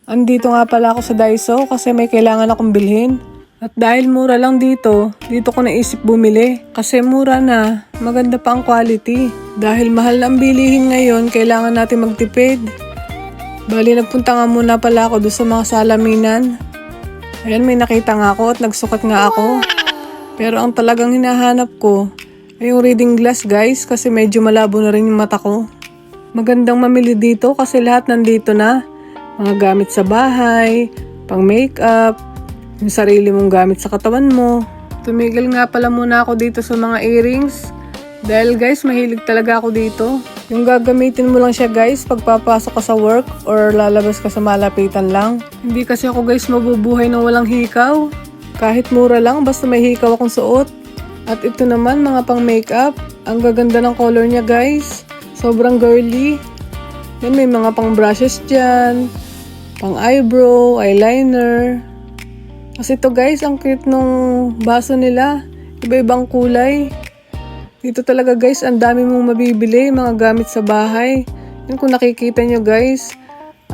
Andito nga pala ako sa Daiso kasi may kailangan akong bilhin. At dahil mura lang dito ko naisip bumili. Kasi mura na, maganda pa ang quality. Dahil mahal na ang bilihin ngayon, kailangan natin magtipid. Bali, nagpunta nga muna pala ako doon sa mga salaminan. Ayan, may nakita nga ako at nagsukat nga ako. Pero ang talagang hinahanap ko ay yung reading glass, guys, kasi medyo malabo na rin yung mata ko. Magandang mamili dito kasi lahat nandito na. Mga gamit sa bahay, pang makeup, yung sarili mong gamit sa katawan mo. Tumigil nga pala muna ako dito sa mga earrings. Dahil guys, mahilig talaga ako dito. Yung gagamitin mo lang siya guys pag papasok ka sa work or lalabas ka sa malapitan lang. Hindi kasi ako guys mabubuhay ng walang hikaw. Kahit mura lang, basta may hikaw akong suot. At ito naman mga pang makeup. Ang gaganda ng color niya guys. Sobrang girly. Yan, may mga pang brushes dyan. Pang eyebrow, eyeliner. Kasi ito guys, ang cute nung baso nila. Iba-ibang kulay. Dito talaga guys, ang dami mong mabibili, mga gamit sa bahay. Yung kung nakikita nyo guys,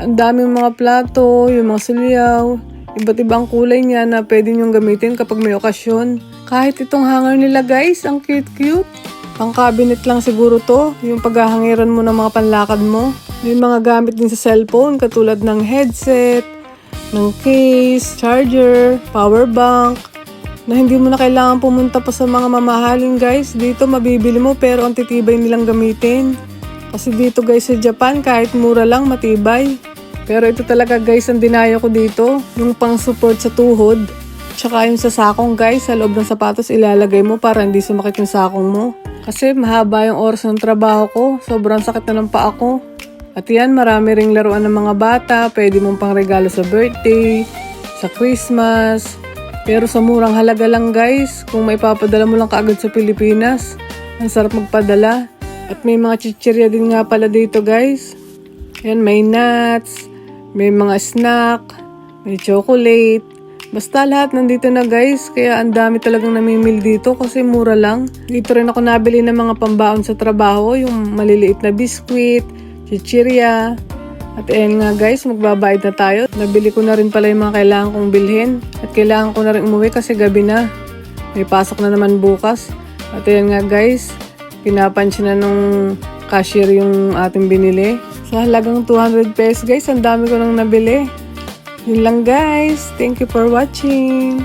ang daming mga plato, yung mga sulyaw. Iba't ibang kulay niya na pwede nyong gamitin kapag may okasyon. Kahit itong hanger nila guys, ang cute-cute. Pang cabinet lang siguro to, yung paghahangiran mo ng mga panlakad mo. May mga gamit din sa cellphone katulad ng headset, ng case, charger, power bank, na hindi mo na kailangan pumunta pa sa mga mamahaling guys. Dito mabibili mo pero ang titibay nilang gamitin. Kasi dito guys sa Japan kahit mura lang matibay. Pero ito talaga guys ang dinaya ko dito, yung pang support sa tuhod. Tsaka yung sa sakong guys, sa loob ng sapatos ilalagay mo para hindi sumakit yung sakong mo. Kasi mahaba yung oras ng trabaho ko, sobrang sakit na ng paa ko. At yan, marami ring laruan ng mga bata, pwede mong pang regalo sa birthday, sa Christmas. Pero sa murang halaga lang guys, kung may papadala mo lang kaagad sa Pilipinas, ang sarap magpadala. At may mga chichirya din nga pala dito guys. Yan, may nuts, may mga snack, may chocolate. Basta lahat nandito na guys, kaya ang dami talagang namimili dito kasi mura lang. Dito rin ako nabili ng mga pambaon sa trabaho, yung maliliit na biskwit, chichirya. At ayan nga guys, magbabayad na tayo. Nabili ko na rin pala yung mga kailangan kong bilhin. At kailangan ko na rin umuwi kasi gabi na. May pasok na naman bukas. At ayan nga guys, pinapansya na nung cashier yung ating binili. Sa halagang 200 pesos guys, ang dami ko nang nabili. Yun lang guys. Thank you for watching.